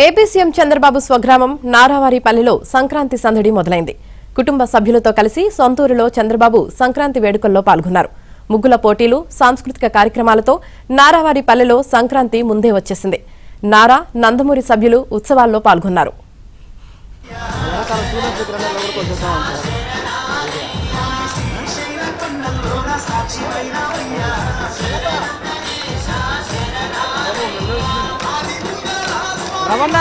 AP CM Chandrababu స్వగ్రామం నారావారిపల్లిలో సంక్రాంతి సందడి మొదలైంది. కుటుంబ సభ్యులతో కలిసి సొంతూరులో చంద్రబాబు సంక్రాంతి వేడుకల్లో పాల్గొన్నారు. ముగ్గుల పోటీలు, సాంస్కృతిక కార్యక్రమాలతో నారావారిపల్లిలో సంక్రాంతి ముందే వచ్చేసింది. నారా, నందమూరి సభ్యులు ఉత్సవాల్లో పాల్గొన్నారు. రమణ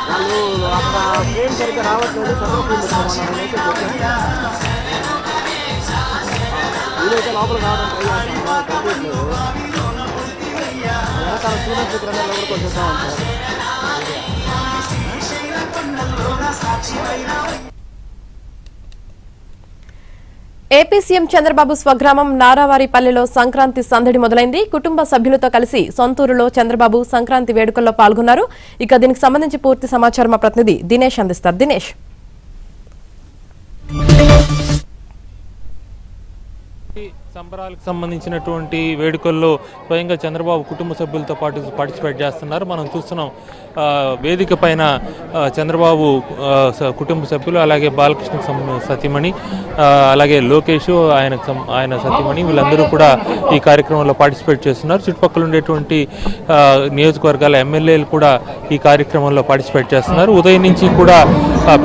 వాళ్ళు అక్కడ ఫ్రేమ్ సరిగ్గా రావట్లేదు. వీలైతే లోపల కావడం ట్రై చేస్తాను, కనిపించలేదు. వెనకాల స్టూడెంట్స్ విగ్రహాలు ఎవరికి వచ్చేస్తా ఉంటారు. ఏపీ సీఎం చంద్రబాబు స్వగ్రామం నారావారిపల్లిలో సంక్రాంతి సందడి మొదలైంది. కుటుంబ సభ్యులతో కలిసి సొంతూరులో చంద్రబాబు సంక్రాంతి వేడుకల్లో పాల్గొన్నారు. ఇక దీనికి సంబంధించి పూర్తి సమాచారం మా ప్రతినిధి దినేష్ అందిస్తారు. దినేష్, సంబరాలకు సంబంధించినటువంటి వేడుకల్లో స్వయంగా చంద్రబాబు కుటుంబ సభ్యులతో పాటు పార్టిసిపేట్ చేస్తున్నారు. మనం చూస్తున్నాం వేదిక పైన చంద్రబాబు కుటుంబ సభ్యులు, అలాగే బాలకృష్ణ సతీమణి, అలాగే లోకేష్ ఆయన సతీమణి, వీళ్ళందరూ కూడా ఈ కార్యక్రమంలో పార్టిసిపేట్ చేస్తున్నారు. చుట్టుపక్కల ఉండేటువంటి నియోజకవర్గాల ఎమ్మెల్యేలు కూడా ఈ కార్యక్రమంలో పార్టిసిపేట్ చేస్తున్నారు. ఉదయం నుంచి కూడా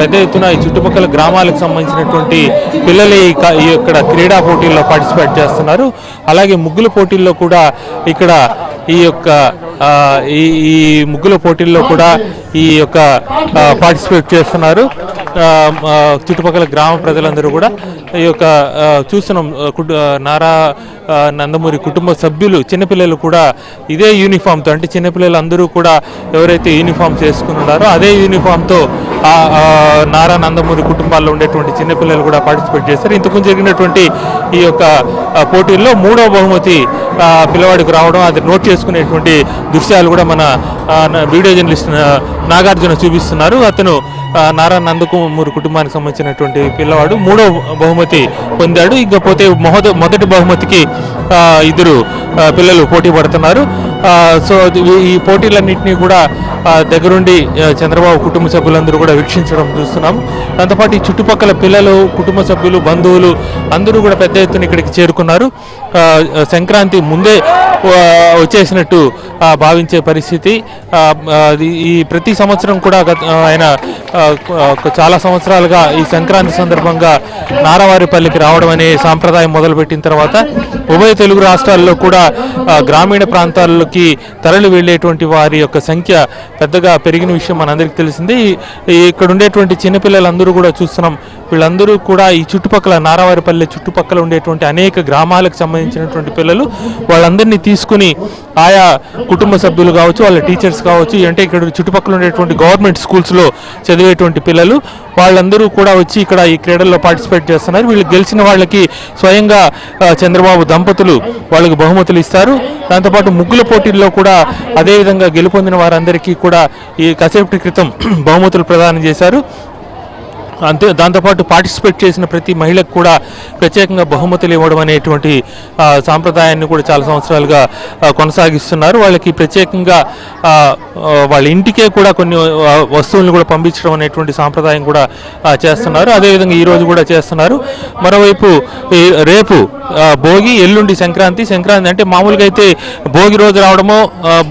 పెద్ద ఎత్తున ఈ చుట్టుపక్కల గ్రామాలకు సంబంధించినటువంటి పిల్లలు ఇక్కడ క్రీడా పోటీల్లో పార్టిసిపేట్ చేస్తున్నారు. అలాగే ముగ్గుల పోటీల్లో కూడా ఇక్కడ ఈ ముగ్గుల పోటీల్లో కూడా పార్టిసిపేట్ చేస్తున్నారు. చుట్టుపక్కల గ్రామ ప్రజలందరూ కూడా ఈ యొక్క చూస్తున్నాం. నారా నందమూరి కుటుంబ సభ్యులు, చిన్నపిల్లలు కూడా ఇదే యూనిఫామ్తో, అంటే చిన్నపిల్లలు అందరూ కూడా ఎవరైతే యూనిఫామ్స్ వేసుకున్నారో అదే యూనిఫామ్తో నారా నందమూరి కుటుంబాల్లో ఉండేటువంటి చిన్నపిల్లలు కూడా పార్టిసిపేట్ చేశారు. ఇంతకుముందు జరిగినటువంటి ఈ యొక్క పోటీల్లో 3వ బహుమతి పిల్లవాడికి రావడం, అది నోట్ చేసుకునేటువంటి దృశ్యాలు కూడా మన వీడియో జర్నలిస్ట్ నాగార్జున చూపిస్తున్నారు. అతను నారా నందమూరి కుటుంబానికి సంబంధించినటువంటి పిల్లవాడు 3వ బహుమతి పొందాడు. ఇకపోతే మొదటి బహుమతికి ఇద్దరు పిల్లలు పోటీ పడుతున్నారు. సో ఈ పోటీలన్నింటినీ కూడా దగ్గరుండి చంద్రబాబు కుటుంబ సభ్యులందరూ కూడా వీక్షించడం చూస్తున్నాం. దాంతోపాటు ఈ చుట్టుపక్కల పిల్లలు, కుటుంబ సభ్యులు, బంధువులు అందరూ కూడా పెద్ద ఎత్తున ఇక్కడికి చేరుకున్నారు. సంక్రాంతి ముందే వచ్చేసినట్టు భావించే పరిస్థితి. ఈ ప్రతి సంవత్సరం కూడా ఆయన చాలా సంవత్సరాలుగా ఈ సంక్రాంతి సందర్భంగా నారావారిపల్లికి రావడం అనే సాంప్రదాయం మొదలుపెట్టిన తర్వాత ఉభయ తెలుగు రాష్ట్రాల్లో కూడా గ్రామీణ ప్రాంతాల్లోకి తరలి వెళ్ళేటువంటి వారి యొక్క సంఖ్య పెద్దగా పెరిగిన విషయం మనందరికీ తెలిసింది. ఇక్కడ ఉండేటువంటి చిన్నపిల్లలందరూ కూడా చూస్తున్నాం. వీళ్ళందరూ కూడా ఈ చుట్టుపక్కల నారావారిపల్లి చుట్టుపక్కల ఉండేటువంటి అనేక గ్రామాలకు సంబంధించినటువంటి పిల్లలు, వాళ్ళందరినీ తీసుకుని ఆయా కుటుంబ సభ్యులు కావచ్చు, వాళ్ళ టీచర్స్ కావచ్చు, అంటే ఇక్కడ చుట్టుపక్కల ఉండేటువంటి గవర్నమెంట్ స్కూల్స్లో చదివేటువంటి పిల్లలు, వాళ్ళందరూ కూడా వచ్చి ఇక్కడ ఈ క్రీడల్లో పార్టిసిపేట్ చేస్తున్నారు. వీళ్ళు గెలిచిన వాళ్ళకి స్వయంగా చంద్రబాబు దంపతులు వాళ్ళకి బహుమతులు ఇస్తారు. దాంతోపాటు ముగ్గుల పోటీల్లో కూడా అదేవిధంగా గెలుపొందిన వారందరికీ కూడా ఈ కాసేపటి క్రితం బహుమతులు ప్రదానం చేశారు. దాంతోపాటు పార్టిసిపేట్ చేసిన ప్రతి మహిళకు కూడా ప్రత్యేకంగా బహుమతులు ఇవ్వడం అనేటువంటి సాంప్రదాయాన్ని కూడా చాలా సంవత్సరాలుగా కొనసాగిస్తున్నారు. వాళ్ళకి ప్రత్యేకంగా వాళ్ళ ఇంటికే కూడా కొన్ని వస్తువులను కూడా పంపించడం అనేటువంటి సాంప్రదాయం కూడా చేస్తున్నారు. అదేవిధంగా ఈరోజు కూడా చేస్తున్నారు. మరోవైపు రేపు భోగి, ఎల్లుండి సంక్రాంతి అంటే మామూలుగా అయితే భోగి రోజు రావడమో,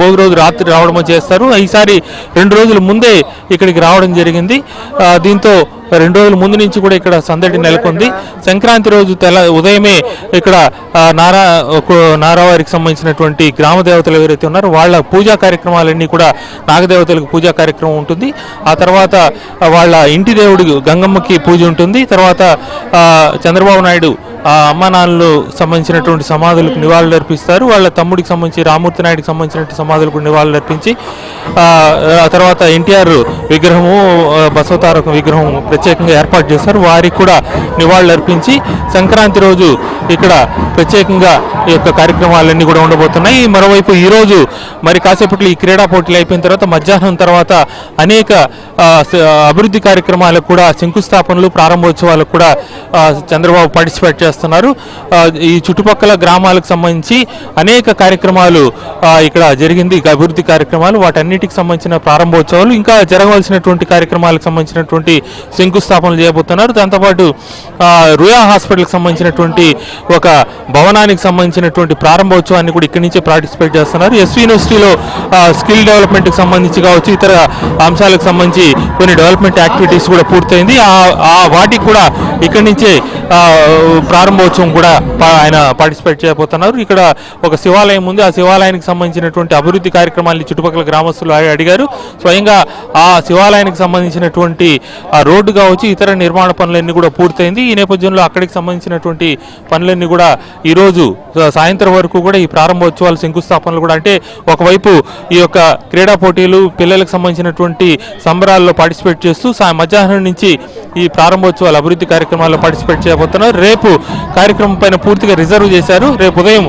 భోగి రోజు రాత్రి రావడమో చేస్తారు. ఈసారి 2 రోజుల ముందే ఇక్కడికి రావడం జరిగింది. దీంతో 2 రోజుల ముందు నుంచి కూడా ఇక్కడ సందడి నెలకొంది. సంక్రాంతి రోజు ఉదయమే ఇక్కడ నారావారికి సంబంధించినటువంటి గ్రామ దేవతలు ఎవరైతే ఉన్నారో వాళ్ళ పూజా కార్యక్రమాలన్నీ కూడా, నాగదేవతలకు పూజా కార్యక్రమం ఉంటుంది. ఆ తర్వాత వాళ్ళ ఇంటి దేవుడి గంగమ్మకి పూజ ఉంటుంది. తర్వాత చంద్రబాబు నాయుడు అమ్మా నాన్నలు సంబంధించినటువంటి సమాధులకు నివాళులు అర్పిస్తారు. వాళ్ళ తమ్ముడికి సంబంధించి రామూర్తి నాయుడికి సంబంధించినటువంటి సమాధులకు నివాళులు అర్పించి ఆ తర్వాత ఎన్టీఆర్ విగ్రహము, బసవతారక విగ్రహం ప్రత్యేకంగా ఏర్పాటు చేస్తారు. వారికి కూడా నివాళులు అర్పించి సంక్రాంతి రోజు ఇక్కడ ప్రత్యేకంగా ఈ యొక్క కార్యక్రమాలన్నీ కూడా ఉండబోతున్నాయి. మరోవైపు ఈరోజు మరి కాసేపట్లో ఈ క్రీడా పోటీలు అయిపోయిన తర్వాత మధ్యాహ్నం తర్వాత అనేక అభివృద్ధి కార్యక్రమాలకు కూడా శంకుస్థాపనలు, ప్రారంభోత్సవాలకు కూడా చంద్రబాబు పార్టిసిపేట్ చేస్తారు. చేస్తున్నారు. ఈ చుట్టుపక్కల గ్రామాలకు సంబంధించి అనేక కార్యక్రమాలు ఇక్కడ జరిగింది, అభివృద్ధి కార్యక్రమాలు, వాటన్నిటికి సంబంధించిన ప్రారంభోత్సవాలు, ఇంకా జరగవలసినటువంటి కార్యక్రమాలకు సంబంధించినటువంటి శంకుస్థాపనలు చేయబోతున్నారు. దాంతోపాటు రుయా హాస్పిటల్కి సంబంధించినటువంటి ఒక భవనానికి సంబంధించినటువంటి ప్రారంభోత్సవాన్ని కూడా ఇక్కడి నుంచే పార్టిసిపేట్ చేస్తున్నారు. ఎస్వి యూనివర్సిటీలో స్కిల్ డెవలప్మెంట్కి సంబంధించి కావచ్చు, ఇతర అంశాలకు సంబంధించి కొన్ని డెవలప్మెంట్ యాక్టివిటీస్ కూడా పూర్తయింది. వాటికి కూడా ఇక్కడి నుంచే ప్రారంభోత్సవం కూడా ఆయన పార్టిసిపేట్ చేయబోతున్నారు. ఇక్కడ ఒక శివాలయం ఉంది, ఆ శివాలయానికి సంబంధించినటువంటి అభివృద్ధి కార్యక్రమాన్ని చుట్టుపక్కల గ్రామస్తులు అడిగారు. స్వయంగా ఆ శివాలయానికి సంబంధించినటువంటి ఆ రోడ్డు కావచ్చు, ఇతర నిర్మాణ పనులన్నీ కూడా పూర్తయింది. ఈ నేపథ్యంలో అక్కడికి సంబంధించినటువంటి పనులన్నీ కూడా ఈరోజు సాయంత్రం వరకు కూడా ఈ ప్రారంభోత్సవాలు, శంకుస్థాపనలు కూడా, అంటే ఒకవైపు ఈ యొక్క క్రీడా పోటీలు, పిల్లలకు సంబంధించినటువంటి సంబరాల్లో పార్టిసిపేట్ చేస్తూ మధ్యాహ్నం నుంచి ఈ ప్రారంభోత్సవాలు, అభివృద్ధి కార్యక్రమాల్లో పార్టిసిపేట్ చేయబోతున్నారు. రేపు కార్యక్రమం పైన పూర్తిగా రిజర్వ్ చేశారు. రేపు ఉదయం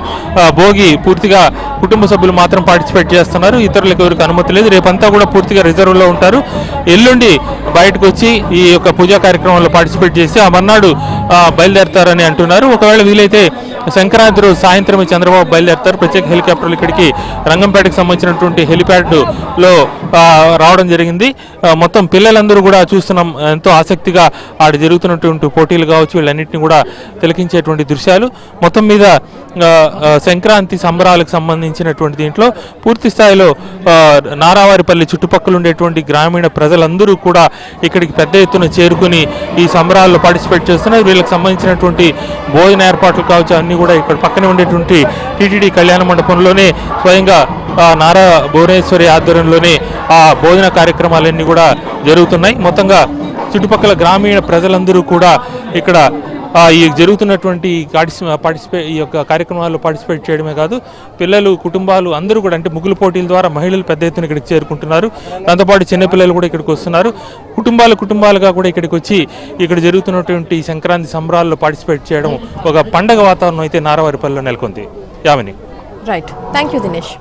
భోగి పూర్తిగా కుటుంబ సభ్యులు మాత్రం పార్టిసిపేట్ చేస్తున్నారు, ఇతరులకు ఎవరికి అనుమతి లేదు. రేపంతా కూడా పూర్తిగా రిజర్వ్లో ఉంటారు. ఎల్లుండి బయటకు వచ్చి ఈ యొక్క పూజా కార్యక్రమంలో పార్టిసిపేట్ చేసి ఆ మర్నాడు బయలుదేరతారని అంటున్నారు. ఒకవేళ వీలైతే సంక్రాంతి రోజు సాయంత్రం చంద్రబాబు బయలుదేరతారు. ప్రత్యేక హెలికాప్టర్లు ఇక్కడికి రంగంపేటకు సంబంధించినటువంటి హెలిప్యాడ్లో రావడం జరిగింది. మొత్తం పిల్లలందరూ కూడా చూస్తున్నాం, ఎంతో ఆసక్తిగా ఆడ జరుగుతున్నటువంటి పోటీలు కావచ్చు, వీళ్ళన్నింటినీ కూడా తిలకించేటువంటి దృశ్యాలు. మొత్తం మీద సంక్రాంతి సంబరాలకు సంబంధించినటువంటి దీంట్లో పూర్తి స్థాయిలో నారావారిపల్లి చుట్టుపక్కల ఉండేటువంటి గ్రామీణ ప్రజలందరూ కూడా ఇక్కడికి పెద్ద ఎత్తున చేరుకుని ఈ సంబరాల్లో పార్టిసిపేట్ చేస్తున్నారు. వీళ్ళకి సంబంధించినటువంటి భోజన ఏర్పాట్లు కావచ్చు, అన్నీ కూడా ఇక్కడ పక్కనే ఉండేటువంటి టీటీడీ కళ్యాణ మండపంలోనే స్వయంగా నారా భువనేశ్వరి ఆధ్వర్యంలోనే ఆ భోజన కార్యక్రమాలన్నీ కూడా జరుగుతున్నాయి. మొత్తంగా చుట్టుపక్కల గ్రామీణ ప్రజలందరూ కూడా ఇక్కడ ఈ జరుగుతున్నటువంటి ఈ యొక్క కార్యక్రమాల్లో పార్టిసిపేట్ చేయడమే కాదు, పిల్లలు, కుటుంబాలు అందరూ కూడా, అంటే ముగ్గుల పోటీల ద్వారా మహిళలు పెద్ద ఎత్తున ఇక్కడికి చేరుకుంటున్నారు. దాంతోపాటు చిన్నపిల్లలు కూడా ఇక్కడికి వస్తున్నారు. కుటుంబాలుగా కూడా ఇక్కడికి వచ్చి ఇక్కడ జరుగుతున్నటువంటి సంక్రాంతి సంబరాల్లో పార్టిసిపేట్ చేయడం ఒక పండగ వాతావరణం అయితే నారావారిపల్లిలో నెలకొంది. Yamini. Right, thank you Dinesh.